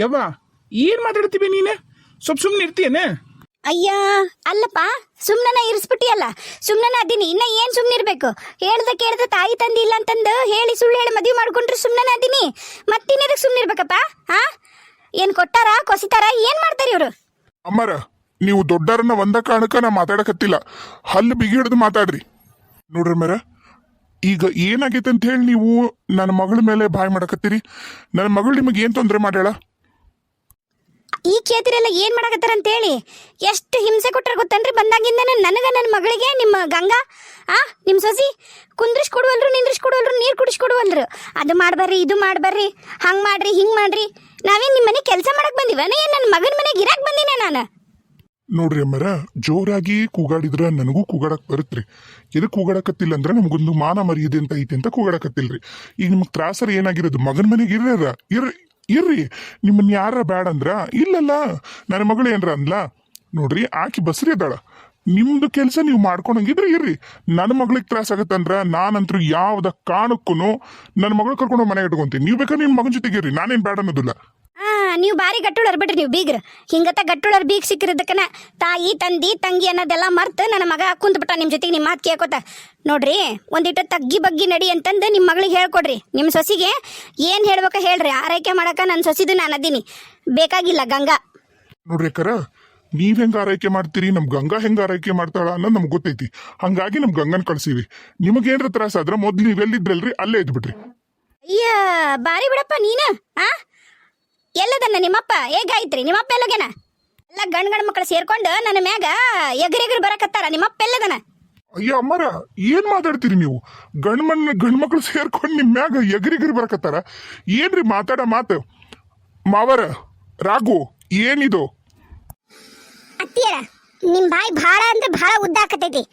ಯವ್ವ ಏನ್ ಮಾತಾಡ್ತೀವಿ ನೀನು ಸುಮ್ಮನೆ ಇರ್ತೀಯನ? ಅಯ್ಯ ಅಲ್ಲಪ್ಪ, ಸುಮ್ನನ ಇರಿಸ್ಬಿಟ್ಟಿಯಲ್ಲ. ಸುಮ್ನನ ಅದೀನಿ, ಇನ್ನ ಏನ್ ಸುಮ್ನಿರ್ಬೇಕು? ಹೇಳ್ದ ಕೇಳ್ದ ತಾಯಿ ತಂದಿ ಇಲ್ಲ ಅಂತಂದು ಹೇಳಿ ಸುಳ್ಳು ಹೇಳಿ ಮದುವೆ ಮಾಡ್ಕೊಂಡ್ರೆ ಸುಮ್ನನ ಅದೀನಿ. ಮತ್ತಿನ್ನೆದಕ್ಕೆ ಸುಮ್ನಿರ್ಬೇಕಪ್ಪ? ಹಾ, ಏನ್ ಕೊಟ್ಟಾರ ಕೊಸಿತಾರ ಏನ್ ಮಾಡ್ತಾರ ಇವ್ರು? ಅಮ್ಮರ, ನೀವು ದೊಡ್ಡರನ್ನ ಒಂದ ಕಾರಣಕ್ಕ ನಾ ಮಾತಾಡಕತ್ತಿಲ್ಲ, ಹಲ್ಲು ಬಿಗಿ ಹಿಡಿದು ಮಾತಾಡ್ರಿ. ನೋಡ್ರಿ ಮೇರ, ಈಗ ಏನಾಗೈತೆ ಅಂತ ಹೇಳಿ ನೀವು ನನ್ನ ಮಗಳ ಮೇಲೆ ಬಾಯ್ ಮಾಡಕತ್ತೀರಿ. ನನ್ನ ಮಗಳು ನಿಮಗೆ ಏನ್ ತೊಂದರೆ ಮಾಡ್ಯಾಳ? ಈ ಕೇತಿರೆಲ್ಲ ಏನ್ ಮಾಡಕತ್ತಾರ ಅಂತ ಹೇಳಿ ಎಷ್ಟು ಹಿಂಸೆ ಕೊಟ್ಟಾರ ಗೊತ್ತನ್ರಿ? ಬಂದಾಗಿಂದ ನನಗ ನನ್ನ ಮಗಳಿಗೆ ನಿಮ್ಮ ಗಂಗಾ ನಿಮ್ ಸೊಸಿ ಕುಂದ್ರಿಸ್ಕೊಡುವಲ್ರು, ನಿಂದ್ರಿಸ್ಕೊಡುವಲ್ರು, ನೀರು ಕುಡಿಸ್ಕೊಡುವಲ್ರು. ಅದು ಮಾಡ್ಬರ್ರಿ, ಇದು ಮಾಡ್ಬರ್ರಿ, ಹಂಗ್ ಮಾಡ್ರಿ, ಹಿಂಗ್ ಮಾಡ್ರಿ. ನಾವೇನ್ ನಿಮ್ಮ ಮನೆ ಕೆಲಸ ಮಾಡಕ್ ಬಂದಿವನ? ಏನ್ ನನ್ನ ಮಗನ ಮನೆಗೆ ಇರಾಕ್ ಬಂದಿನ ನಾನು? ನೋಡ್ರಿ ಅಮ್ಮರ, ಜೋರಾಗಿ ಕೂಗಾಡಿದ್ರ ನನಗೂ ಕೂಗಾಡಕ್ ಬರುತ್ತ್ರಿ. ಎದಕ್ ಕೂಗಾಡಕತ್ತಿಲ್ಲ ಅಂದ್ರೆ ನಮ್ಗೊಂದು ಮಾನ ಮರ್ಯಾದೆ ಅಂತ ಐತಿ ಅಂತ ಕೂಗಾಡಕತ್ತಿಲ್ರಿ. ಈಗ ನಿಮ್ಗೆ ತ್ರಾಸರ ಏನಾಗಿರೋದು? ಮಗನ ಮನೆಗೆ ಇರ್ರಿ. ನಿಮ್ಮನ್ನ ಯಾರ ಬ್ಯಾಡ ಅಂದ್ರ? ಇಲ್ಲಲ್ಲ, ನನ್ನ ಮಗಳು ಏನ್ರ ಅಂದ್ಲ? ನೋಡ್ರಿ, ಆಕಿ ಬಸ್ರಿ ಅದಾಳ. ನಿಮ್ದು ಕೆಲಸ ನೀವು ಮಾಡ್ಕೊಂಡಂಗಿದ್ರೆ ಇರ್ರಿ. ನನ್ನ ಮಗಳಿಗೆ ತ್ರಾಸ ಆಗತ್ತಂದ್ರ ನಾನಂತರೂ ಯಾವ್ದ ಕಾರಣಕ್ಕೂ ನನ್ನ ಮಗಳು ಕರ್ಕೊಂಡು ಮನೆಗೆ ಇಟ್ಕೊಂತೀನಿ. ನೀವು ಬೇಕಾದ್ರೆ ನಿನ್ನ ಮಗನ ಜೊತೆಗೆ ಇರ್ರಿ, ನಾನೇನ್ ಬ್ಯಾಡ ಅನ್ನೋದಿಲ್ಲ. ನೀವು ಬಾರಿ ಗಟ್ಟುಳರ್ ಬಿಡ್ರಿ, ನೀವು ಬೀಗ್ರ ಹಿಂಗತ್ತ ಗಟ್ಟುಳರ್ ಬೀಗ್ ಸಿಕ್ಕಿರೋದಕ್ಕನ ತಾಯಿ ತಂದಿ ತಂಗಿ ಅನ್ನೋದೆಲ್ಲ ಮರ್ತು ನನ್ನ ಮಗ ಕುಂತ್ ಬಿಟ್ಟ ನಿಮ್ ಜೊತೆಗೆ ನಿಮ್ಮ ಮಾತು ಕೇಳ್ಕೊತ. ನೋಡ್ರಿ, ಒಂದಿಟ್ಟು ತಗ್ಗಿ ಬಗ್ಗಿ ನಡಿ ಅಂತಂದು ನಿಮ್ಮ ಮಗಳಿಗೆ ಹೇಳ್ಕೊಡ್ರಿ. ನಿಮ್ಮ ಸೊಸಿಗೆ ಏನ್ ಹೇಳ್ಬೇಕ ಹೇಳ್ರಿ. ಆರೈಕೆ ಮಾಡಕ ನನ್ನ ಸೊಸಿದು ನಾನು ಅದೀನಿ, ಬೇಕಾಗಿಲ್ಲ ಗಂಗಾ. ನೋಡ್ರಿ ಅಕ್ಕರ, ನೀವ್ ಹೆಂಗ ಆರೈಕೆ ಮಾಡ್ತೀರಿ, ನಮ್ ಗಂಗಾ ಹೆಂಗ ಆರೈಕೆ ಮಾಡ್ತಾಳ ಅನ್ನೋದು ನಮ್ಗೆ ಗೊತ್ತೈತಿ. ಹಂಗಾಗಿ ನಮ್ ಗಂಗನ್ ಕಳ್ಸೀವಿ. ನಿಮಗೇನ್ರ ತ್ರಾಸ ಆದ್ರ ಮೊದ್ಲು ನೀವೆಲ್ಲಿದ್ರಲ್ರಿ ಅಲ್ಲೇ ಇದ್ಬಿಟ್ರಿ. ಅಯ್ಯ ಬಾರಿ ಬಿಡಪ್ಪ ನೀನ. ಎಲ್ಲದನ್ನ ನಿಮ್ಮಪ್ಪ ಹೇಗಾಯ್ತ್ರಿ? ನಿಮ್ಮಪ್ಪ ಎಲ್ಲೋಗ್ಯಾನ? ಎಲ್ಲ ಗಂಡ್ ಮಕ್ಕಳು ಸೇರ್ಕೊಂಡು ನನ್ನ ಮ್ಯಾಗ ಎಗರೆಗರು ಬರಕತ್ತಾರ. ನಿಮ್ಮಪ್ಪ ಎಲ್ಲದನ? ಅಯ್ಯ ಅಮ್ಮರ, ಏನ್ ಮಾತಾಡ್ತೀರಿ ನೀವು? ಗಂಡ್ಮಕ್ಳು ಸೇರ್ಕೊಂಡು ನಿಮ್ ಮ್ಯಾಗ ಎಗರಿಗರಿ ಬರಕತ್ತಾರ? ಏನ್ರಿ ಮಾತಾಡ ಮಾತು? ಮಾವರ, ರಾಘು, ಏನಿದು? ಅತ್ತಿಯರ, ನಿಮ್ ಬಾಯಿ ಭಾಳ ಅಂದ್ರೆ ಭಾಳ ಉದ್ದ ಆಕತೈತಿ.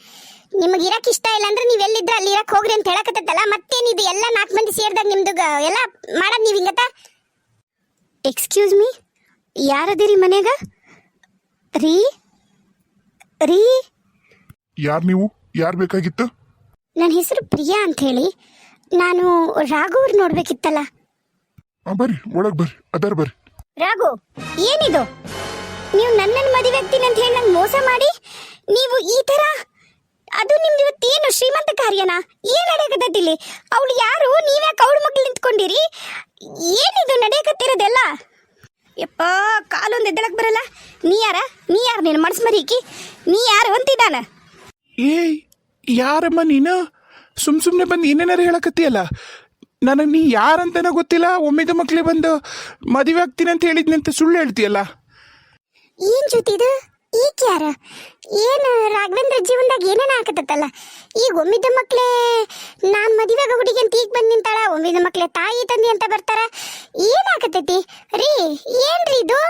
ನಿಮಗೆ ಇರಕ್ ಇಷ್ಟ ಇಲ್ಲ ಅಂದ್ರೆ ನೀವ್ ಎಲ್ಲಿದ್ರ ಅಲ್ಲಿ ಇರಕ್ ಹೋಗ್ರಿ ಅಂತ ಹೇಳಕತ್ತಲ್ಲ. ಮತ್ತೇನಿದು ಎಲ್ಲ 4 ಮಂದಿ ಸೇರ್ದಾಗ ನಿಮ್ದು ಎಲ್ಲ ಮಾಡದ್ ನೀವ್ ಹಿಂಗತ್ತ? ಎಕ್ಸ್ಕ್ಯೂಸ್ ಮೀ, ಯಾರದಿರಿ ಮನ್ಯಾಗ? ರೀ ರೀ ಯಾರ್ ನೀವು? ಯಾರ್ ಬೇಕಾಗಿತ್ತು? ನನ್ನ ಹೆಸರು ಪ್ರಿಯಾ ಅಂತ ಹೇಳಿ. ನಾನು ರಾಘು ಅವ್ರು ನೋಡ್ಬೇಕಿತ್ತಲ್ಲ. ಬರ್ರಿ, ಒಳಗ್ ಬರ್ರಿ, ಅದರ್ ಬರ್ರಿ. ರಾಘು, ಏನಿದು? ನೀವು ನನ್ನನ್ನು ಮದುವೆ ಆಗ್ತೀನಿ ಅಂತ ಹೇಳಿ ನಂಗೆ ಮೋಸ ಮಾಡಿ ನೀವು ಈ ತರ? ಅದು ನಿಮ್ದು ಇವತ್ತೇನು ಶ್ರೀಮಂತ ಕಾರ್ಯನಾ? ಏನ್ ನಡೆಯಕತ್ತಿಲ್ಲಿ? ಅವಳು ಯಾರು? ನೀವ್ಯಾಕೆ ಅವಳ ಮಗ್ಳು ನಿಂತ್ಕೊಂಡಿರಿ? ಏನಿದು ನಡೆಯಕತ್ತಿರೋದೆಲ್ಲ? ಯಪ್ಪ, ಕಾಲೊಂದು ಎದ್ದಳಕ್ ಬರಲ್ಲ. ನೀ ಯಾರು? ನೀನು ಮನಸ್ಸು ಮರೀಕಿ, ನೀ ಯಾರು ಅಂತಿದ್ದಾನ? ಏಯ್, ಯಾರಮ್ಮ ನೀನು? ಸುಮ್ಮನೆ ಬಂದು ಏನೇನಾರು ಹೇಳಕತ್ತೀಯಲ್ಲ. ನನಗೆ ನೀ ಯಾರಂತನ ಗೊತ್ತಿಲ್ಲ. ಒಮ್ಮೆದ ಮಕ್ಳೇ ಬಂದು ಮದುವೆ ಆಗ್ತೀನಿ ಅಂತ ಹೇಳಿದ್ನಿ ಅಂತ ಸುಳ್ಳು ಹೇಳ್ತೀಯಲ್ಲ. ಏನ್ ಜೊತಿದು? ಈಗ ಯಾರ? ಏನು ರಾಘವೇಂದ್ರ ಜೀವನದಾಗ ಏನೇನ ಹಾಕತ್ತಲ್ಲ? ಈಗ ಒಮ್ಮಿದ್ದ ಮಕ್ಳೇ ನಾನ್ ಮದುವೆಗ ಹುಡುಗಿ ಅಂತ ಈಗ ಬಂದ್ ನಿಂತಾಳ. ಒಮ್ಮಿದ್ದ ಮಕ್ಳೇ ತಾಯಿ ತಂದಿ ಅಂತ ಬರ್ತಾರ. ಏನ್ ಹಾಕತೈತಿ ರೀ? ಏನ್ರಿ ಇದು?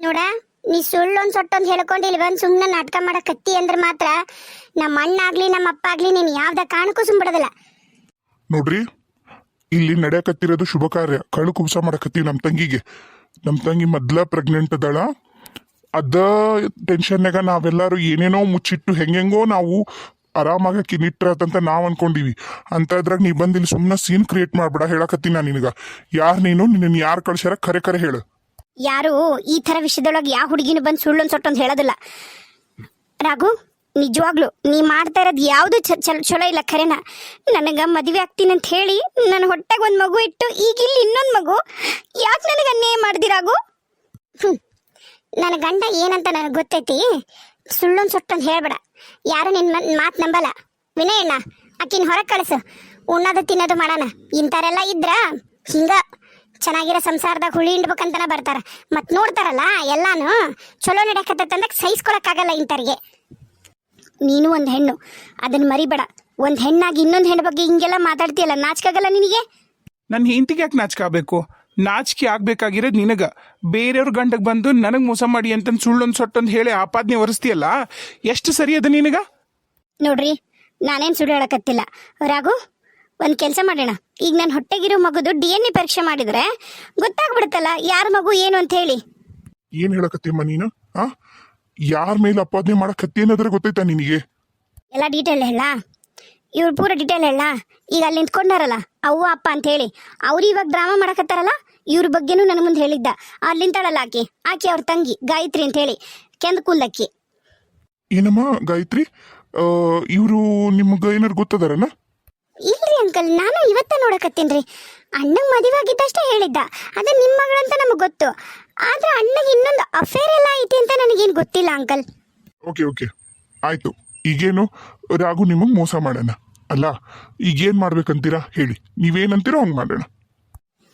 ನೋಡ, ನೀ ಸುಳ್ಳೊಂದ್ ಸೊಟ್ಟೊಂದ್ ಹೇಳ್ಕೊಂಡು ಇಲ್ಲಿ ಬಂದು ಸುಮ್ಮನೆ ನಾಟಕ ಮಾಡಕತ್ತಿ ಅಂದ್ರೆ ಮಾತ್ರ ನಮ್ಮ ಅಣ್ಣ ಆಗ್ಲಿ ನಮ್ಮ ಅಪ್ಪ ಆಗ್ಲಿ ನೀನ್ ಯಾವ್ದ ಕಾರಣಕ್ಕೂ ಸುಮ್ಬಿಡೋದಿಲ್ಲ. ನೋಡ್ರಿ, ಇಲ್ಲಿ ನಡೆಯಕತ್ತಿರೋದು ಶುಭ ಕಾರ್ಯ. ಕಳು ಕುಬ್ಸ ಮಾಡಕತ್ತೀವಿ ನಮ್ಮ ತಂಗಿಗೆ. ನಮ್ಮ ತಂಗಿ ಮೊದ್ಲ ಪ್ರೆಗ್ನೆಂಟ್ ಅದಾಳ. ಅದ ಟೆನ್ಷನ್ನಾಗ ನಾವೆಲ್ಲರೂ ಏನೇನೋ ಮುಚ್ಚಿಟ್ಟು ಹೆಂಗೆಂಗೋ ನಾವು ಆರಾಮಾಗ ಕಿನ್ನಿಟ್ರತಂತ ನಾವ್ ಅನ್ಕೊಂಡಿವಿ. ಅಂತ ಇದ್ರಾಗ ನೀ ಬಂದು ಇಲ್ಲಿ ಸುಮ್ಮನೆ ಸೀನ್ ಕ್ರಿಯೇಟ್ ಮಾಡ್ಬೇಡ. ಹೇಳಕತ್ತೀನಿ ನಾನು ನಿನಗ. ಯಾರು ನೀನು? ನಿನ್ನ ಯಾರು ಕಳ್ಸ್ಯಾರ? ಕರೆ ಹೇಳು. ಯಾರು ಈ ತರ ವಿಷಯದೊಳಗೆ ಯಾವ ಹುಡುಗಿನೂ ಬಂದು ಸುಳ್ಳೊಂದು ಸೊಟ್ಟೊಂದು ಹೇಳೋದಿಲ್ಲ. ರಾಘು, ನಿಜವಾಗ್ಲು ನೀ ಮಾಡ್ತಾ ಇರೋದು ಯಾವುದು ಚಲೋ ಇಲ್ಲ. ಖರೇನ ನನಗೆ ಮದುವೆ ಆಗ್ತೀನಿ ಅಂತ ಹೇಳಿ ನನ್ನ ಹೊಟ್ಟೆಗೆ ಒಂದು ಮಗು ಇಟ್ಟು ಈಗ ಇಲ್ಲಿ ಇನ್ನೊಂದು ಮಗು. ಯಾಕೆ ನನಗೆ ಅನ್ಯಾಯ ಮಾಡ್ದಿ ರಾಘು? ನನ್ನ ಗಂಡ ಏನಂತ ನನಗೆ ಗೊತ್ತೈತಿ. ಸುಳ್ಳೊಂದು ಸೊಟ್ಟೊಂದು ಹೇಳ್ಬೇಡ. ಯಾರು ನಿನ್ನ ಮಾತು ನಂಬಲ್ಲ. ವಿನಯಣ್ಣ, ಆಕಿನ ಹೊರಗೆ ಕಳಿಸು. ಉಣ್ಣೋದು ತಿನ್ನೋದು ಮಾಡೋಣ. ಇಂಥರೆಲ್ಲ ಇದ್ರ ಹಿಂಗ ಚೆನ್ನಾಗಿರೋ ಸಂಸಾರದಾಗ ಹುಳಿ ಹಿಂಡ್ಬೇಕಂತನ ಬರ್ತಾರ. ಮತ್ ನೋಡ್ತಾರಲ್ಲ ಎಲ್ಲಾನು ಚಲೋ ನಡೆಯಕತ್ತಂದಾಗ ಸಹಿಸ್ಕೊಳಕ್ಕಾಗಲ್ಲ ಇಂಥವ್ರಿಗೆ. ನೀನು ಒಂದು ಹೆಣ್ಣು, ಅದನ್ನ ಮರಿಬೇಡ. ಒಂದು ಹೆಣ್ಣಾಗಿ ಇನ್ನೊಂದು ಹೆಣ್ಣು ಬಗ್ಗೆ ಹಿಂಗೆಲ್ಲ ಮಾತಾಡ್ತೀಯಲ್ಲ, ನಾಚಿಕಾಗಲ್ಲ ನಿನಗೆ? ನನ್ನ ಹೆಂಡತಿಗೆ ಯಾಕೆ ನಾಚಿಕೆ ಆಗಬೇಕು? ನಾಚಿಕೆ ಆಗ್ಬೇಕಾಗಿರೋದು ನಿನಗ. ಬೇರೆಯವ್ರ ಗಂಡಗೆ ಬಂದು ನನಗೆ ಮೋಸ ಮಾಡಿ ಅಂತಂದು ಸುಳ್ಳೊಂದು ಸೊಟ್ಟೊಂದು ಹೇಳಿ ಆಪಾದನೆ ಹೊರಿಸ್ತೀಯಲ್ಲ, ಎಷ್ಟು ಸರಿ ಅದ ನಿನಗ? ನೋಡ್ರಿ, ನಾನೇನು ಸುಳ್ಳು ಹೇಳಕತ್ತಿಲ್ಲ. ರಾಘು, ಒಂದು ಕೆಲಸ ಮಾಡೋಣ. ಈಗ ನನ್ನ ಹೊಟ್ಟೆಗಿರೋ ಮಗುದು DNA ಪರೀಕ್ಷೆ ಮಾಡಿದ್ರೆ ಗೊತ್ತಾಗ್ಬಿಡುತ್ತಲ್ಲ ಯಾರ ಮಗು ಏನು ಅಂತ ಹೇಳಿ. ಏನ್ ಹೇಳಕತ್ತೀಮ್ಮ ನೀನು? ಯಾರ ಮೇಲೆ ಅಪಾದನೆ ಮಾಡಕತ್ತಿ ಅನ್ನೋದ್ರ ಗೊತ್ತೈತಾ ನಿನಗೆ? ಎಲ್ಲ ಡೀಟೇಲ್ ಹೇಳ. ಇವ್ರು ಪೂರ ಡೀಟೇಲ್ ಹೇಳ. ಈಗ ಅಲ್ಲಿ ನಿಂತ್ಕೊಂಡಾರಲ್ಲ ಅವ್ವ ಅಪ್ಪ ಅಂತ ಹೇಳಿ, ಅವ್ರು ಇವಾಗ ಡ್ರಾಮಾ ಮಾಡಕತ್ತಾರಲ್ಲ, ಇವ್ರ ಬಗ್ಗೆನೂ ನನ್ನ ಮುಂದೆ ಹೇಳಿದ್ದ. ಅಲ್ಲಿಂತಾಳಲ್ಲ ಆಕೆ ಅವ್ರ ತಂಗಿ ಗಾಯತ್ರಿ ಅಂತ ಹೇಳಿ, ಕೆಂದ ಕೂದಲಕ್ಕಿ. ಏನಮ್ಮ ಗಾಯತ್ರಿ, ಇವರು ನಿಮ್ಗೆ ಏನಾರು ಗೊತ್ತದಾರನ? ಇಲ್ರಿ ಅಂಕಲ್, ನಾನು ಇವತ್ತ ನೋಡಕತ್ತೀನ್ರಿ. ಅಣ್ಣಗ್ ಮದುವೆ ಆಗಿದ್ದಷ್ಟೇ ಹೇಳಿದ್ದ, ಅದ ನಿಮ್ಮ ಮಗಳಂತ ನಮಗ್ ಗೊತ್ತು. ಆದ್ರೆ ಅಣ್ಣಗೆ ಇನ್ನೊಂದು ಅಫೇರ್ ಎಲ್ಲ ಐತಿ ಅಂತ ನನಗೇನು ಗೊತ್ತಿಲ್ಲ ಅಂಕಲ್. ಓಕೆ ಆಯ್ತು. ಈಗೇನು ರಾಘು ನಿಮಗ್ ಮೋಸ ಮಾಡೋಣ ಅಲ್ಲ? ಈಗೇನ್ ಮಾಡ್ಬೇಕಂತೀರಾ ಹೇಳಿ, ನೀವೇನಂತೀರೋ ಹಂಗ್ ಮಾಡೋಣ.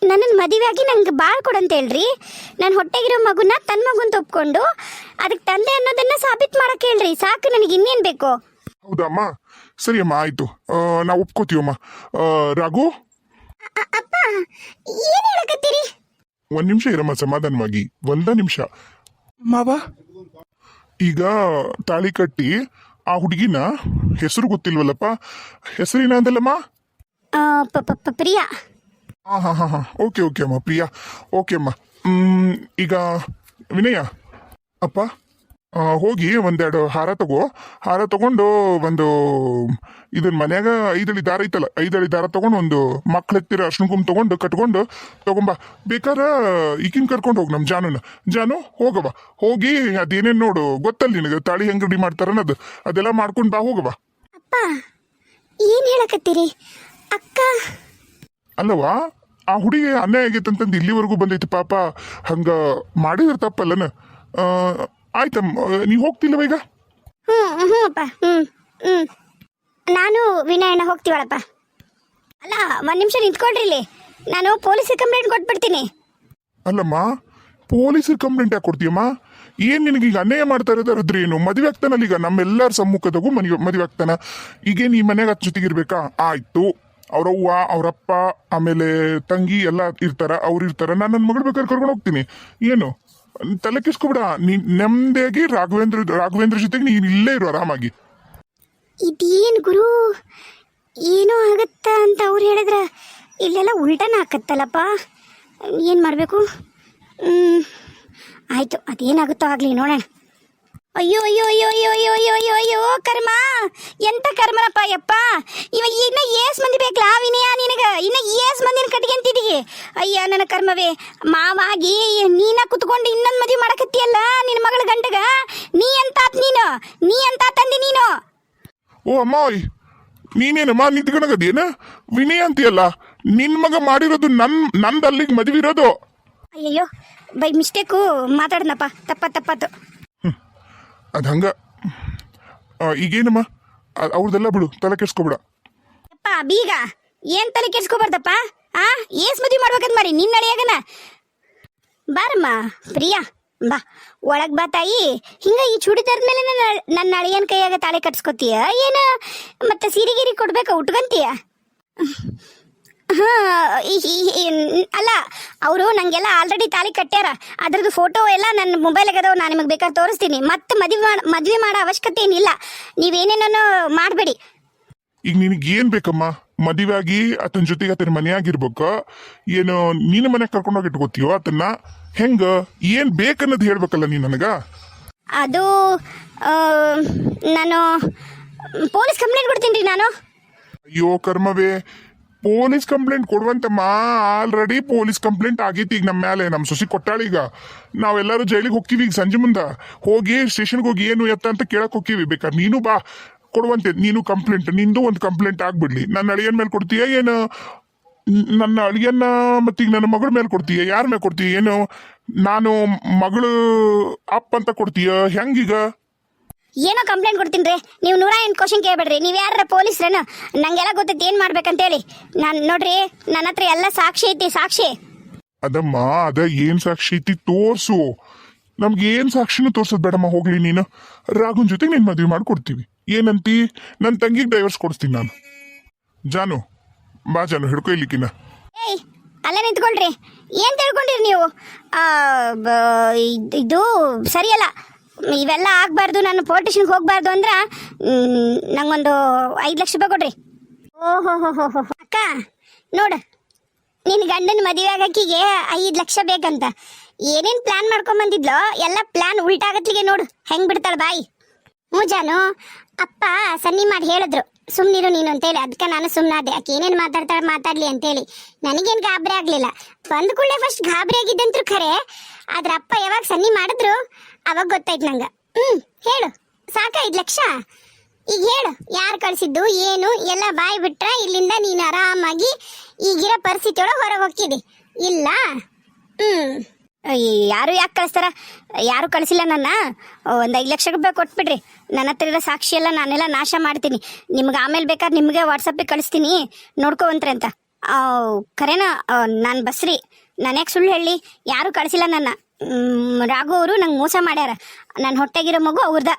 ನನ್ನನ್ನು ಮದುವೆ ಆಗಿ ನಂಗೆ ಬಾಳ್ ಕೊಡಂತ ಹೇಳ್ರಿ. ನಾನು ಹೊಟ್ಟೆಗಿರೋ ಮಗುನ ತನ್ನ ಮಗುಂತ ಒಪ್ಕೊಂಡು ಅದಕ್ಕೆ ತಂದೆ ಅನ್ನೋದನ್ನ ಸಾಬೀತ್ ಮಾಡಕ್ ಹೇಳ್ರಿ. ಸಾಕು, ನನಗೆ ಇನ್ನೇನ್ ಬೇಕು? ಹೌದಮ್ಮ, ಸರಿ ಅಮ್ಮ, ಆಯ್ತು. ನಾವು ಒಪ್ಕೋತೀವಮ್ಮ. ರಾಘು, ಅಪ್ಪ ಏನ್ ಹೇಳಕತ್ತೀರಿ? ಒಂದ್ ನಿಮಿಷ ಇರಮ್ಮ, ಸಮಾಧಾನವಾಗಿ ಒಂದ ನಿಮಿಷ. ಮಾವ, ಈಗ ತಾಳಿ ಕಟ್ಟಿ ಆ ಹುಡುಗಿನ ಹೆಸರು ಗೊತ್ತಿಲ್ವಲ್ಲಪ್ಪ, ಹೆಸರಿನ ಅಂದಲ್ಲಮ್ಮ? ಪ್ರಿಯಾ. ಹಾ ಓಕೆ ಅಮ್ಮ, ಪ್ರಿಯಾ. ಓಕೆ ಅಮ್ಮ. ಈಗ ವಿನಯ ಅಪ್ಪ, ಹೋಗಿ ಒಂದೆರಡು ಹಾರ ತಗೊಂಡು ಒಂದು ಇದನ್ನ ಮನ್ಯಾಗ 5 ಅಡಿ ದಾರ ಐತಲ್ಲ, 5 ಅಡಿ ದಾರ ತಗೊಂಡು ಒಂದು ಮಕ್ಳು ಎತ್ತಿರ ಅರ್ಶಿನ ಕುಂಕುಮ ತಗೊಂಬ. ಬೇಕಾರೆ ಈಗಿನ ಕರ್ಕೊಂಡು ಹೋಗಿ ನಮ್ಮ ಜಾನು ಹೋಗವ. ಹೋಗಿ ಅದೇನೇನು ನೋಡು, ಗೊತ್ತಲ್ಲ ನಿನಗೆ ತಾಳಿ ಹೆಂಗ್ ರೆಡಿ ಮಾಡ್ತಾರ ಅನ್ನೋದು, ಅದೆಲ್ಲ ಮಾಡ್ಕೊಂಡು ಬಾ, ಹೋಗವ. ಅಪ್ಪ ಏನ್ ಹೇಳಕತ್ತೀರಿ? ಅಕ್ಕ ಅಲ್ಲವಾ, ಆ ಹುಡುಗಿ ಅನ್ಯಾಯ ಆಗೈತಂತಂದು ಇಲ್ಲಿವರೆಗೂ ಬಂದೈತಿ ಪಾಪ. ಹಂಗ ಮಾಡಿದ್ರ ತಪ್ಪಲ್ಲನ? ಆಯ್ತಮ್ಮ, ನೀವು ಹೋಗ್ತಿಲ್ಲವ ಈಗ? ಹ್ಞೂ ಅಪ್ಪ. ನಾನು ವಿನಯಣ್ಣ ಹೋಗ್ತೀವಳಪ್ಪ. ಅಲ್ಲ, ಒಂದ್ ನಿಮಿಷ ನಿಂತ್ಕೊಳ್ರಿ ಇಲ್ಲಿ, ನಾನು ಪೊಲೀಸ್ ಕಂಪ್ಲೇಂಟ್ ಕೊಟ್ಬಿಡ್ತೀನಿ. ಅಲ್ಲಮ್ಮ, ಪೊಲೀಸರು ಕಂಪ್ಲೇಂಟ್ ಯಾಕೆ ಕೊಡ್ತೀಯಮ್ಮ? ಏನ್ ನಿನಗೀಗ ಅನ್ಯಾಯ ಮಾಡ್ತಾ ಇರೋದಾರದ್ರೆ ಏನು? ಮದುವೆ ಆಗ್ತಾನಲ್ಲ ಈಗ, ನಮ್ಮೆಲ್ಲರ ಸಮ್ಮುಖದಾಗೂ ಮದುವೆ ಆಗ್ತಾನ. ಈಗೇನು ಈ ಮನೆಗೆ ಹತ್ತು ಜೊತೆಗಿರ್ಬೇಕಾ? ಆಯ್ತು, ಅವ್ರವ್ವ ಅವ್ರಪ್ಪ ಆಮೇಲೆ ತಂಗಿ ಎಲ್ಲ ಇರ್ತಾರ, ಅವ್ರು ಇರ್ತಾರ. ನಾನು ನನ್ನ ಮಗಳು ಬೇಕಾದ್ರೆ ಕರ್ಕೊಂಡು ಹೋಗ್ತೀನಿ. ಏನು ತಲೆ ಕಿಸ್ಕೊಬಿಡ. ನೀನ್ ನೆಮ್ಮದಿಯಾಗಿ ರಾಘವೇಂದ್ರ ಜೊತೆಗೆ ನೀನ್ ಇಲ್ಲೇ ಇರು ಆರಾಮಾಗಿ. ಇದೇನ್ ಗುರು, ಏನೋ ಆಗತ್ತ ಅಂತ ಅವ್ರು ಹೇಳಿದ್ರ ಇಲ್ಲೆಲ್ಲ ಉಲ್ಟನ ಹಾಕತ್ತಲ್ಲಪ್ಪ. ಏನ್ ಮಾಡ್ಬೇಕು? ಆಯ್ತು, ಅದೇನಾಗುತ್ತೋ ಆಗ್ಲಿ, ನೋಡೋಣ. ಅಯ್ಯೋ ಅಯ್ಯೋ ಅಯ್ಯೋ ಅಯ್ಯೋ ಅಯ್ಯೋ ಅಯ್ಯೋ ಅಯ್ಯೋ ಅಯ್ಯೋ ಕರ್ಮ, ಎಂತ ಕರ್ಮನಪ್ಪ ಯಪ್ಪ. ಇವಾಗ ಇನ್ನ ಏಸ್ ಮಂದಿ ಬೇಕಲ್ಲ ವಿನಯ ನಿನಗ? ಇನ್ನ ಏಸ್ ಮಂದಿನ ಕಟ್ಕೊಂತಿದೀಗಿ? ಅಯ್ಯ ನನ್ನ ಕರ್ಮವೇ, ಮಾವಾಗಿ ನೀನ ಕುತ್ಕೊಂಡು ಇನ್ನೊಂದು ಮದುವೆ ಮಾಡಕತ್ತಿಯಲ್ಲ ನಿನ್ನ ಮಗಳ ಗಂಟಗ. ನೀ ಅಂತ ತಂದಿ ನೀನು? ಓ ಅಮ್ಮಾಯ್, ನೀನೇನಮ್ಮ ನಿಂತ್ಕೊಳಗದೇನ? ವಿನಯ ಅಂತೀಯಲ್ಲ, ನಿನ್ ಮಗ ಮಾಡಿರೋದು ನಂದು ಅಲ್ಲಿಗೆ ಮದುವೆ ಇರೋದು. ಅಯ್ಯಯ್ಯೋ, ಬೈ ಮಿಸ್ಟೇಕು ಮಾತಾಡ್ನಪ್ಪ, ತಪ್ಪಾತು. ಅದ್ ಹಂಗ. ಈಗೇನಮ್ಮ, ಅವ್ರದೆಲ್ಲ ಬಿಡು, ತಲೆ ಕೆಡ್ಸ್ಕೊಬಿಡ. ಅಪ್ಪ ಬೀಗ ಏನ್ ತಲೆ ಕೆಡ್ಸ್ಕೊಬಾರ್ದಪ್ಪ. ಏಸ್ ಮದುವೆ ಮಾಡ್ಬೇಕಂತ ಮಾಡಿ ನಿನ್ನ ಅಳಿಯಾಗನ. ಬಾರಮ್ಮ ಪ್ರಿಯಾ, ಬಾ ಒಳಗ್ ಬಾ ತಾಯಿ. ಹಿಂಗ ಈ ಚೂಡಿದಾರದ ಮೇಲೆ ನನ್ನ ಅಳಿಯನ್ ಕೈಯಾಗ ತಾಳೆ ಕಟ್ಸ್ಕೊತೀಯ ಏನ? ಮತ್ತೆ ಸೀರೆಗಿರಿ ಕೊಡ್ಬೇಕಾ, ಉಟ್ಕಂತೀಯ? ಅಲ್ಲ, ಅವರು ನಂಗೆಲ್ಲ ಆಲ್ರೆಡಿ ತಾಳಿ ಕಟ್ಟ್ಯಾರ. ಅದ್ರದ್ದು ಫೋಟೋ ಎಲ್ಲ ನನ್ನ ಮೊಬೈಲ್ಗೆ ಅದಾವ, ನಾನು ನಿಮಗೆ ಬೇಕಾದ್ರೆ ತೋರಿಸ್ತೀನಿ. ಮತ್ತೆ ಮದುವೆ ಮಾಡೋ ಅವಶ್ಯಕತೆ ಏನಿಲ್ಲ, ನೀವೇನೇನೋ ಮಾಡಬೇಡಿ. ಈಗ ನಿನಗೆ ಏನ್ ಬೇಕಮ್ಮ? ಮದುವೆ ಆಗಿ ಆತನ ಜೊತೆಗೆ ಆತನ ಮನೆಯಾಗಿರ್ಬೇಕು. ಏನು ನೀನು ಮನೆಗೆ ಕರ್ಕೊಂಡೋಗಿ ಇಟ್ಕೋತೀಯೋ ಆತನ್ನ? ಹೆಂಗ ಏನ್ ಬೇಕನ್ನೋದು ಹೇಳ್ಬೇಕಲ್ಲ ನೀ ನನಗ. ಅದು ನಾನು ಪೊಲೀಸ್ ಕಂಪ್ಲೇಂಟ್ ಕೊಡ್ತೀನಿ ನಾನು. ಅಯ್ಯೋ ಕರ್ಮವೇ, ಪೊಲೀಸ್ ಕಂಪ್ಲೇಂಟ್ ಕೊಡುವಂತಮ್ಮ. ಆಲ್ರೆಡಿ ಪೊಲೀಸ್ ಕಂಪ್ಲೇಂಟ್ ಆಗೈತಿ ಈಗ ನಮ್ಮ ಮೇಲೆ. ನಮ್ಮ ಸೊಸಿ ಕೊಟ್ಟಾಳೀಗ. ನಾವೆಲ್ಲರೂ ಜೈಲಿಗೆ ಹೋಗ್ತೀವಿ ಈಗ ಸಂಜೆ ಮುಂದೆ. ಹೋಗಿ ಸ್ಟೇಷನ್ಗೆ ಹೋಗಿ ಏನು ಎತ್ತ ಅಂತ ಕೇಳಕ್ ಹೋಗ್ತೀವಿ. ಬೇಕಾದ್ರೆ ನೀನು ಬಾ, ಕೊಡುವಂತೆ. ನೀನು ಕಂಪ್ಲೇಂಟ್, ನಿಂದು ಒಂದು ಕಂಪ್ಲೇಂಟ್ ಆಗ್ಬಿಡ್ಲಿ. ನನ್ನ ಅಳಿಯನ್ ಮೇಲೆ ಕೊಡ್ತೀಯ ಏನು? ನನ್ನ ಅಳಿಯನ್ನ ಮತ್ತೀಗ ನನ್ನ ಮಗಳ ಮೇಲೆ ಕೊಡ್ತೀಯ? ಯಾರ ಮೇಲೆ ಕೊಡ್ತೀಯ? ಏನು ನಾನು ಮಗಳು ಅಪ್ಪ ಅಂತ ಕೊಡ್ತೀಯ? ಹೆಂಗೀಗ? ಏನೋ ಕಂಪ್ಲೇಂಟ್ ಕೊಡ್ತೀನಿ ರೀ. ನೀವು 108 ಕ್ವಶನ್ ಕೇಳ್ಬೇಡ್ರಿ. ನೀವು ಯಾರ ಪೊಲೀಸ್ರೇನು? ನಂಗೆಲ್ಲ ಗೊತ್ತೈತಿ ಏನು ಮಾಡ್ಬೇಕಂತೇಳಿ. ನಾನು ನೋಡ್ರಿ, ನನ್ನ ಹತ್ರ ಎಲ್ಲ ಸಾಕ್ಷಿ ಐತಿ, ಸಾಕ್ಷಿ. ಅದಮ್ಮ, ಅದ ಏನ್ ಸಾಕ್ಷಿ ಐತಿ ತೋರ್ಸು. ನಮ್ಗೆ ಏನ್ ಸಾಕ್ಷಿನೂ ತೋರ್ಸೋದ್ ಬೇಡಮ್ಮ. ಹೋಗ್ಲಿ ನೀನು, ರಾಘುನ್ ಜೊತೆಗೆ ನೀನ್ ಮದುವೆ ಮಾಡ್ಕೊಡ್ತೀವಿ. ಏನಂತಿ? ನನ್ನ ತಂಗಿಗೆ ಡೈವರ್ಸ್ ಕೊಡಿಸ್ತೀನಿ ನಾನು. ಜಾನು ಬಾ, ಜಾನು ಹಿಡ್ಕೊ ಇಲ್ಲಿಕಿನ. ಏಯ್, ಅಲ್ಲೇ ನಿಂತ್ಕೊಳ್ರಿ. ಏನ್ ತಿಳ್ಕೊಂಡಿರಿ ನೀವು? ಇದು ಸರಿಯಲ್ಲ, ಇವೆಲ್ಲ ಆಗ್ಬಾರ್ದು. ನಾನು ಪೊಲಿಟಿಷನ್ಗೆ ಹೋಗ್ಬಾರ್ದು ಅಂದ್ರ ನಂಗೊಂದು 5 ಲಕ್ಷ ರೂಪಾಯಿ ಕೊಡ್ರಿ. ಓಹೋ ಅಕ್ಕ ನೋಡು, ನಿನ್ನ ಗಂಡನ ಮದುವೆ ಆಗಕ್ಕಿಗೆ 5 ಲಕ್ಷ ಬೇಕಂತ ಏನೇನ್ ಪ್ಲಾನ್ ಮಾಡ್ಕೊಂಡ್ ಬಂದಿದ್ಲೋ ಎಲ್ಲ ಪ್ಲಾನ್ ಉಲ್ಟಾಗತ್ಲಿಗೆ ನೋಡು ಹೆಂಗ್ ಬಿಡ್ತಾಳ ಬಾಯಿ. ಹ್ಞೂ ಜಾನು, ಅಪ್ಪ ಸನ್ನಿ ಮಾಡಿ ಹೇಳಿದ್ರು ಸುಮ್ಮನಿರು ನೀನು ಅಂತೇಳಿ ಅದಕ್ಕೆ ನಾನು ಸುಮ್ಮನಾದೆ. ಆಕೆ ಏನೇನು ಮಾತಾಡ್ತಾಳೆ ಮಾತಾಡ್ಲಿ ಅಂತೇಳಿ ನನಗೇನು ಗಾಬರಿ ಆಗಲಿಲ್ಲ. ಬಂದ ಕೂಡಲೇ ಫಸ್ಟ್ ಗಾಬರಿ ಆಗಿದ್ದಂತ್ರು ಖರೆ, ಆದ್ರ ಅಪ್ಪ ಯಾವಾಗ ಸನ್ನಿ ಮಾಡಿದ್ರು ಅವಾಗ ಗೊತ್ತಾಯ್ತು ನಂಗೆ. ಹೇಳು, ಸಾಕ 5 ಲಕ್ಷ? ಈಗ ಹೇಳು, ಯಾರು ಕಳಿಸಿದ್ದು ಏನು ಎಲ್ಲ ಬಾಯಿ ಬಿಟ್ರೆ ಇಲ್ಲಿಂದ ನೀನು ಆರಾಮಾಗಿ ಈಗಿರೋ ಪರಿಸ್ಥಿತಿ ಒಳಗೆ ಹೊರಗೆ ಹೋಗ್ತಿದ್ದಿ ಇಲ್ಲ? ಯಾರು ಯಾಕೆ ಕಳಿಸ್ತಾರ? ಯಾರು ಕಳಿಸಿಲ್ಲ ನನ್ನ. ಒಂದು 5 ಲಕ್ಷ ರೂಪಾಯಿ ಕೊಟ್ಬಿಡ್ರಿ, ನನ್ನ ಹತ್ರ ಇರೋ ಸಾಕ್ಷಿ ಎಲ್ಲ ನಾನೆಲ್ಲ ನಾಶ ಮಾಡ್ತೀನಿ. ನಿಮ್ಗೆ ಆಮೇಲೆ ಬೇಕಾದ್ರೆ ನಿಮಗೆ ವಾಟ್ಸಪ್ಪಿಗೆ ಕಳಿಸ್ತೀನಿ, ನೋಡ್ಕೊವಂತ್ರಿ ಅಂತ. ಖರೇನ ನಾನು ಬಸ್ರಿ, ನಾನು ಯಾಕೆ ಸುಳ್ಳು ಹೇಳಿ? ಯಾರು ಕಳಿಸಿಲ್ಲ ನನ್ನ. ರಾಘು ಅವರು ನಂಗೆ ಮೋಸ ಮಾಡ್ಯಾರ. ನನ್ನ ಹೊಟ್ಟೆಗಿರೋ ಮಗು ಅವ್ರದ.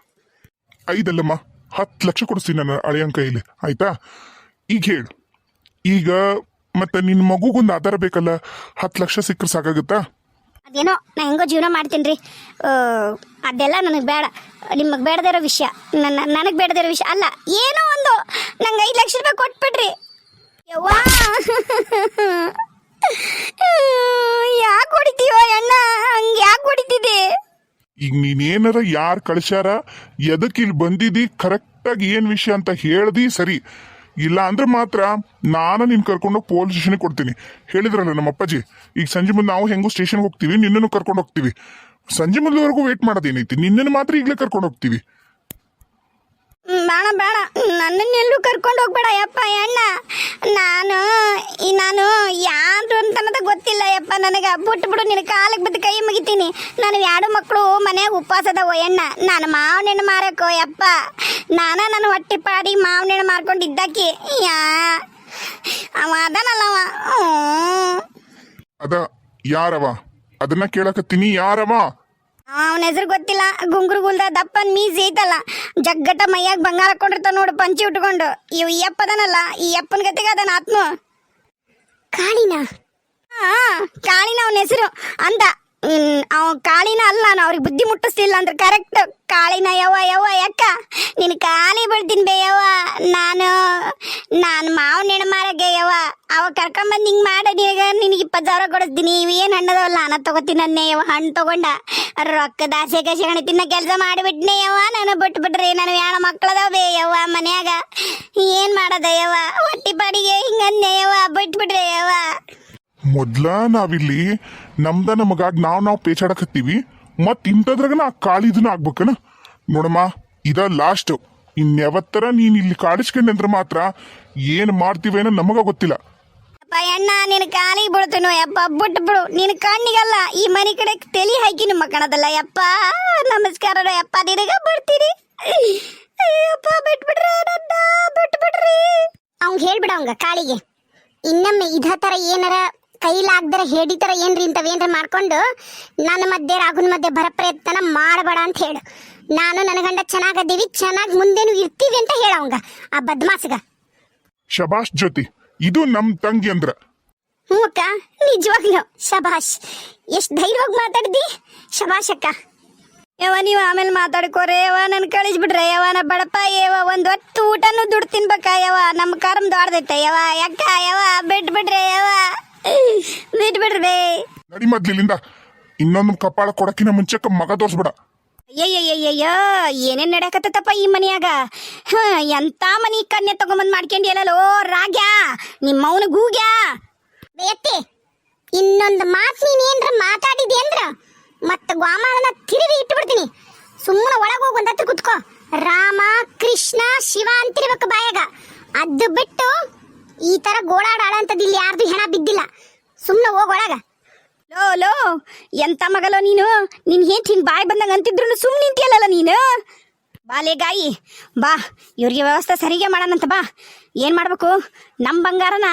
5 10 ಲಕ್ಷ ಕೊಡಿಸ್ತೀನಿ ನನ್ನ ಅಳಿಯನ್ ಕೈಲಿ, ಆಯ್ತಾ? ಈಗ ಹೇಳು, ಈಗ ಮತ್ತೆ ನಿನ್ನ ಮಗುಗೊಂದು ಆಧಾರ ಬೇಕಲ್ಲ, 10 ಲಕ್ಷ ಸಿಕ್ಕರೆ ಸಾಕಾಗುತ್ತಾ? ಅದೇನೋ ನಾ ಹೆಂಗೋ ಜೀವನ ಮಾಡ್ತೀನಿ ರೀ. ಅದೆಲ್ಲ ನನಗೆ ಬೇಡ, ನಿಮಗೆ ಬೇಡದೇ ಇರೋ ವಿಷಯ, ನನಗೆ ಬೇಡದೇ ಇರೋ ವಿಷಯ ಅಲ್ಲ. ಏನೋ ಒಂದು ನಂಗೆ 5 ಲಕ್ಷ ರೂಪಾಯಿ ಕೊಟ್ಬಿಡ್ರಿ. ಯವ್ವಾ ಯಾಕೆ ಹೊಡಿತೀವ ಅಣ್ಣ? ಹಂಗೆ ಯಾಕೆ ಹೊಡಿತಿದ್ದೆ? ಈಗ ನೀನೇನಾರ ಯಾರು ಕಳಿಸ್ಯಾರ, ಎದಕ್ಕೆ ಇಲ್ಲಿ ಬಂದಿದ್ದಿ, ಕರೆಕ್ಟಾಗಿ ಏನು ವಿಷಯ ಅಂತ ಹೇಳ್ದಿ ಸರಿ. ಇಲ್ಲ ಅಂದ್ರೆ ಮಾತ್ರ ನಾನು ನಿನ್ ಕರ್ಕೊಂಡೋಗಿ ಪೊಲೀಸ್ ಸ್ಟೇಷನ್ಗೆ ಕೊಡ್ತೀನಿ. ಹೇಳಿದ್ರಲ್ಲ ನಮ್ಮ ಅಪ್ಪಾಜಿ, ಈಗ ಸಂಜೆ ಮುಂದೆ ನಾವು ಹೆಂಗೋ ಸ್ಟೇಷನ್ಗೆ ಹೋಗ್ತೀವಿ, ನಿನ್ನನ್ನು ಕರ್ಕೊಂಡು ಹೋಗ್ತೀವಿ. ಸಂಜೆ ಮುಂದೆವರೆಗೂ ವೇಟ್ ಮಾಡೋದೇನೈತಿ, ನಿನ್ನನ್ನು ಮಾತ್ರ ಈಗಲೇ ಕರ್ಕೊಂಡು ಹೋಗ್ತೀವಿ. ಬೇಡ ಬೇಡ, ನನ್ನನ್ನೆಲ್ಲೂ ಕರ್ಕೊಂಡು ಹೋಗ್ಬೇಡ ಯಪ್ಪ ಅಣ್ಣ. ನಾನು ಯಾರು ಅಂತ ಗೊತ್ತಿಲ್ಲ ಯಪ್ಪ ನನಗೆ. ಬಿಟ್ಟು ನಿನ್ನ ಕಾಲಿಗೆ ಬಿದ್ದು ಕೈ ಮುಗಿತೀನಿ. ನಾನು 2 ಮಕ್ಕಳು ಮನ್ಯಾಗ ಉಪವಾಸದವ ಅಣ್ಣ. ನಾನು ಮಾವನೆಣ್ಣು ಮಾರಕ್ಕೋ ಯಪ್ಪ. ನನ್ನ ಹೊಟ್ಟೆ ಪಾಡಿ ಮಾವನೆಣ್ಣು ಮಾರ್ಕೊಂಡಿದ್ದಾಕಿ ಅವ ಅದನಲ್ಲವ. ಅದ ಯಾರವ? ಅದನ್ನ ಕೇಳಕತ್ತೀನಿ, ಯಾರವ? ಅವನ ಹೆಸರು ಗೊತ್ತಿಲ್ಲ. ಗುಂಗುರುಗುಲ್ದ ದಪ್ಪನ್ ಮೀಸ್ ಐತಲ್ಲ, ಜಗ್ಗಟ ಮೈಯಾಗ ಬಂಗಾರ ಹಾಕೊಂಡಿರ್ತಾವ ನೋಡು, ಪಂಚಿ ಉಟ್ಕೊಂಡು. ಈ ಅಪ್ಪದನಲ್ಲ, ಈ ಅಪ್ಪನ ಗತಿಗೆ ಅದನ ಆತ್ಮ. ಕಾಳಿನ? ಕಾಳಿನ ಅವನ ಹೆಸರು ಅಂದ. ಅವ ಕಾಳಿನ ಅಲ್ಲ, ನಾನು ಅವ್ರಿಗೆ ಬುದ್ಧಿ ಮುಟ್ಟಿಸ್ತಿಲ್ಲ ಅಂದ್ರೆ ಕರೆಕ್ಟ್ ಕಾಳಿನ. ಯವ್ವ ಯಾಕ ನಿನ್ ಕಾಲಿ ಬೀಳ್ತೀನಿ ಬೇ ಯವ್ವ. ನಾನು ಮಾವನ ಹೆಣ್ಣು ಮಾರಗೆ ಯವ್ವ. ಅವ ಕರ್ಕೊಂಬಂದು ಹಿಂಗೆ ಮಾಡೋದೀಗ ನಿನಗೆ 20,000 ಕೊಡಿಸ್ತೀನಿ. ಇವೇನು ಹಣ್ಣದವಲ್ಲ, ನಾನು ತಗೋತೀನಿ ಅನ್ನೇ ಯವ್ವ. ಹಣ್ಣು ತಗೊಂಡ ರೊಕ್ಕದ ಆಸೆ ಕಸಗಣಿ ತಿನ್ನ ಕೆಲಸ ಮಾಡಿಬಿಟ್ನೆ ಯವ್ವ. ನಾನು ಬಿಟ್ಬಿಟ್ರಿ, ನಾನು 2 ಮಕ್ಕಳದವ ಬೇ ಯವ್ವ ಮನ್ಯಾಗ. ಏನು ಮಾಡೋದ ಯವ್ವ, ಹೊಟ್ಟಿ ಪಾಡಿಗೆ ಹಿಂಗನ್ನೇ ಯವ್ವ, ಬಿಟ್ಬಿಟ್ರಿ ಯವ್ವ. ಮೊದ್ಲ ನಾವಿಲ್ಲಿ ನಮ್ದ ನಮಗಾಗಿ ನಾವು ಪೇಚಾಡಕತ್ತೀವಿ, ಮತ್ ಇಂಥದ್ರಾಗ ನಾ ಕಾಳಿದನ ಆಗ್ಬೇಕನ? ನೋಡಮ್ಮ, ಇದ ಲಾಸ್ಟ್. ಇನ್ಯಾವತ್ತರ ನೀನ್ ಇಲ್ಲಿ ಕಾಡಿಸ್ಕೊಂಡ್ರೆ ಮಾತ್ರ ಏನ್ ಮಾಡ್ತೀವೇನೋ ನಮಗ ಗೊತ್ತಿಲ್ಲ. ಅಪ್ಪ ಅಣ್ಣ, ನಿನ್ನ ಕಾಲಿಗೆ ಬೀಳ್ತೀನೋ ಯಪ್ಪ, ಬಿಟ್ಬಿಡು. ನಿನ್ನ ಕಣ್ಣಿಗಲ್ಲ, ಈ ಮನೆ ಕಡೆ ತಲೆ ಹಾಕಿ ನಿಮ್ಮ ಕಣದಲ್ಲ ಯಪ್ಪ. ನಮಸ್ಕಾರ ಯಪ್ಪ, ನಿನಗ ಬಿಡ್ತೀನಿ ಯಪ್ಪ. ಬಿಟ್ಬಿಡ್ರಿ ನನ್ನ, ಬಿಟ್ಬಿಡ್ರಿ. ಅವ್ನ್ ಹೇಳ್ಬಿಡ ಅವಂಗ ಕಾಳಿಗೆ, ಇನ್ನೊಮ್ಮೆ ಇದ ತರ ಏನಾರ ಕೈಲಾಗ್ದರ ಹೇಡಿ ತರ ಏನ್ರಿ ಇಂಥವೇನ್ರ ಮಾಡ್ಕೊಂಡು ನನ್ನ ಮಧ್ಯೆ ರಾಘುನ ಮಧ್ಯೆ ಬರ ಪ್ರಯತ್ನ ಮಾಡಬೇಡ ಅಂತ ಹೇಳು. ನಾನು ನನ್ನ ಗಂಡ ಚೆನ್ನಾಗದೀವಿ, ಚೆನ್ನಾಗಿ ಮುಂದೇನು ಇರ್ತೀವಿ ಅಂತ ಹೇಳ ಅವಂಗ, ಆ ಬದ್ಮಾಸ್ಗ. ಶಬಾಷ್ ಜ್ಯೋತಿ, ಇದು ನಮ್ ತಂಗಿ ಅಂದ್ರ. ಹ್ಞೂ ಅಕ್ಕ, ನಿಜವಾಗ್ಲೂ ಶಬಾಷ್. ಎಷ್ಟು ಧೈರ್ಯವಾಗಿ ಮಾತಾಡ್ದಿ, ಶಬಾಷ್ ಅಕ್ಕ. ಯವ್ವ ನೀವು ಆಮೇಲೆ ಮಾತಾಡ್ಕೋರೆ ಯವ್ವ, ನನ್ ಕಳಿಸ್ಬಿಡ್ರೆ ಯವ್ವ. ನಾ ಬಡಪ ಯವ್ವ, ಒಂದ್ ಹೊತ್ತು ಊಟನೂ ದುಡ್ಡು ತಿನ್ಬೇಕ ಯವ್ವ. ನಮ್ಮ ಕರ್ಮ ದೊಡ್ಡದೈತೆ ಯವ್ವ. ಯಾಕ ಯವ್ವ, ಬಿಟ್ಬಿಡ್ರೆ ಯವ್ವ, ಬಿಟ್ಬಿಡ್ರಿ. ನಡಿ ಮೊದ್ಲಿಂದ, ಇನ್ನೊಂದು ಕಪಾಳ ಕೊಡಕಿನ ಮುಂಚೆಕ ಮಗ ತೋರ್ಸ್ಬಿಡ. ಅಯ್ಯಯ್ಯಯ್ಯಯ್ಯ, ಏನೇನ್ ನಡೆಯಕತ್ತಪ್ಪ ಈ ಮನಿಯಾಗ? ಎಂತ ಮನಿ ಕನ್ಯೆ ತಗೊಂಬಂದ್ ಮಾಡ್ಕೊಂಡಿಯಲ್ಲೋ ರಾಗ್ಯಾ, ನಿಮ್ಮವನ ಗೂಗ್ಯಾ. ಬೇಯತ್ತೆ, ಇನ್ನೊಂದು ಮಾತು ನೀನೇನ್ರ ಮಾತಾಡಿದಿ ಅಂದ್ರ ಮತ್ತ ಗೋಮಾಳನ ತಿರುವಿ ಇಟ್ಟುಬಿಡ್ತೀನಿ. ಸುಮ್ಮನೆ ಒಳಗೆ ಹೋಗಿ ಒಂದತ್ತು ಕುತ್ಕೋ. ರಾಮ ಕೃಷ್ಣ ಶಿವ ಅಂತಿರ್ಬೇಕು ಬಾಯಾಗ. ಅದು ಬಿಟ್ಟು ಈ ತರ ಗೋಳಾಡ ಅಂತದ್ ಇಲ್ಲಿ ಯಾರ್ದು ಹೆಣ ಬಿದ್ದಿಲ್ಲ. ಸುಮ್ಮನೆ ಹೋಗ್ ಒಳಗ. ಲೋ ಎಂತ ಮಗಲೋ ನೀನು? ನಿನ್ ಹೇಟ್ ಹಿಂಗ್ ಬಾಯ್ ಬಂದಂಗ ಅಂತಿದ್ರು ಸುಮ್ಮನೆ ನಿಂತಿಯಲ್ಲ ನೀನು. ಬಾಲೆ ಗಾಯಿ ಬಾ, ಇವ್ರಿಗೆ ವ್ಯವಸ್ಥೆ ಸರಿಗೆ ಮಾಡೋಣಂತ ಬಾ. ಏನ್ ಮಾಡ್ಬೇಕು? ನಮ್ಮ ಬಂಗಾರನ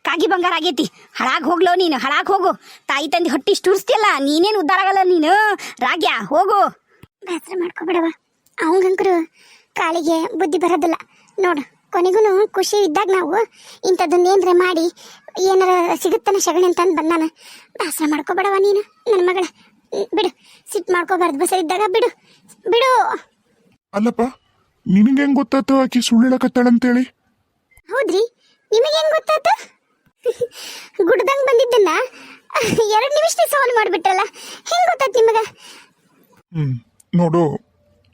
ಕಾಗಿ ಬಂಗಾರ ಆಗೈತಿ. ಹಳಾಗ್ ಹೋಗ್ಲೋ ನೀನು, ಹಳಾಗ್ ಹೋಗು. ತಾಯಿ ತಂದಿ ಹೊಟ್ಟಿ ಟೂರ್ಸ್ತಿಯಲ್ಲ, ನೀನೇನು ಉದ್ದಾರ ಆಗಲ್ಲ ನೀನು. ರಾಗ್ಯ ಹೋಗು. ಬೇಸರ ಮಾಡ್ಕೊಬೇಡವ, ಅವಂಗಂಕರು ಕಾಳಿಗೆ ಬುದ್ಧಿ ಬರೋದಿಲ್ಲ ನೋಡು. ಕೊನೆಗೂ ಖುಷಿ ಇದ್ದಾಗ ನಾವು ಇಂಥದ್ದೊಂದು ಏನ್ರ ಮಾಡಿ ಏನಾರ ಸಿಗುತ್ತಾನ ಶಗಣಿ ಅಂತಂದು ಬಂದಾನ. ಬೇಸರ ಮಾಡ್ಕೊಬೇಡವ ನೀನು ನನ್ನ ಮಗಳ. ಬಿಡು, ಸಿಟ್ಟು ಮಾಡ್ಕೋಬಾರ್ದು. ಬಸ ಇದ್ದಾಗ ಬಿಡು ಬಿಡು. ಅಲ್ಲಪ್ಪ, ನಿನಗೆ ಹೆಂಗ್ ಗೊತ್ತಾಯ್ತು ಆಕಿ ಸುಳ್ಳು ಹೇಳಕತ್ತಾಳಂತೇಳಿ? ಹೌದ್ರಿ, ನಿಮಗೆ ಹೆಂಗ್ ಗೊತ್ತಾಯ್ತು? ಗುಡ್ದಂಗ್ ಬಂದಿದ್ದನ್ನ 2 ನಿಮಿಷ ಸಾಲ್ವ್ ಮಾಡ್ಬಿಟ್ರಲ್ಲ, ಹೆಂಗ್ ಗೊತ್ತಾಯ್ತು ನಿಮಗ? ನೋಡು,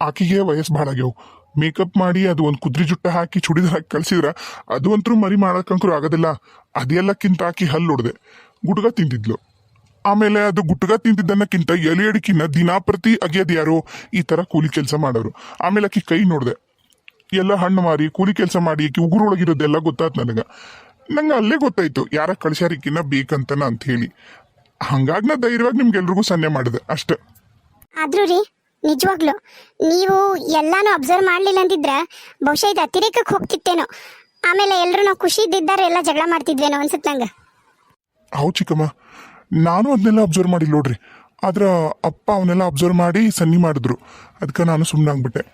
ಆಕಿಗೆ ವಯಸ್ಸು ಭಾಳ ಆಗ್ಯಾವ. ಮೇಕಪ್ ಮಾಡಿ ಅದು ಒಂದು ಕುದ್ರಿ ಜುಟ್ಟ ಹಾಕಿ ಚುಡಿದಾರ್ ಹಾಕಿ ಕಳ್ಸಿದ್ರ ಅದು ಅಂತೂ ಮರಿ ಮಾಡಕ್ಕಂಕರು ಆಗೋದಿಲ್ಲ. ಅದೆಲ್ಲಕ್ಕಿಂತ ಹಾಕಿ ಹಲ್ಲು ಹೊಡ್ದೆ, ಗುಟ್ಗ ತಿಂತಿದ್ಲು. ಆಮೇಲೆ ಅದು ಗುಟ್ಗ ತಿಂತಿದ್ದನ್ನಕ್ಕಿಂತ ಎಲೆ ಅಡಿಕಿನ ದಿನಾಪ್ರತಿ ಅಗಿಯೋದು ಯಾರು, ಈ ತರ ಕೂಲಿ ಕೆಲಸ ಮಾಡೋರು. ಆಮೇಲೆ ಆಕಿ ಕೈ ನೋಡ್ದೆ, ಎಲ್ಲ ಹಣ್ಣು ಮಾರಿ ಕೂಲಿ ಕೆಲಸ ಮಾಡಿ ಆಕಿ ಉಗುರೊಳಗಿರೋದೆಲ್ಲ ಗೊತ್ತಾಯ್ತು ನನಗೆ. ನಂಗೆ ಅಲ್ಲೇ ಗೊತ್ತಾಯ್ತು ಯಾರ ಕಳ್ಸ್ಯಾರಿಕಿನ್ನ ಬೇಕಂತನ ಅಂತ ಹೇಳಿ. ಹಂಗಾಗಿ ನಾ ಧೈರ್ಯವಾಗಿ ನಿಮ್ಗೆಲ್ರಿಗೂ ಸನ್ನೆ ಮಾಡಿದೆ ಅಷ್ಟೇ. ಆದ್ರೂ ರೀ ನಿಜವಾಗ್ಲು ನೀವು ಎಲ್ಲಾನು ಅಬ್ಸರ್ವ್ ಮಾಡ್ಲಿಲ್ಲ ಅಂತಿದ್ರ ಬಹುಶಃ ಇದು ಅತಿರೇಕಕ್ಕೆ ಹೋಗ್ತಿತ್ತೇನೋ. ಆಮೇಲೆ ಎಲ್ರು ನಾವು ಖುಷಿ ಇದ್ದಿದ್ದಾರೆ ಎಲ್ಲ ಜಗಳ ಮಾಡ್ತಿದ್ವೇನೋ ಅನ್ಸುತ್ತೆ ನಂಗೆ. ಹೌದು ಚಿಕ್ಕಮ್ಮ, ನಾನು ಅದನ್ನೆಲ್ಲ ಅಬ್ಸರ್ವ್ ಮಾಡಿ ನೋಡ್ರಿ. ಆದ್ರ ಅಪ್ಪ ಅವನ್ನೆಲ್ಲ ಅಬ್ಸರ್ವ್ ಮಾಡಿ ಸನ್ನಿ ಮಾಡಿದ್ರು, ಅದಕ್ಕೆ ನಾನು ಸುಮ್ಮನಾಗ್ಬಿಟ್ಟೆ.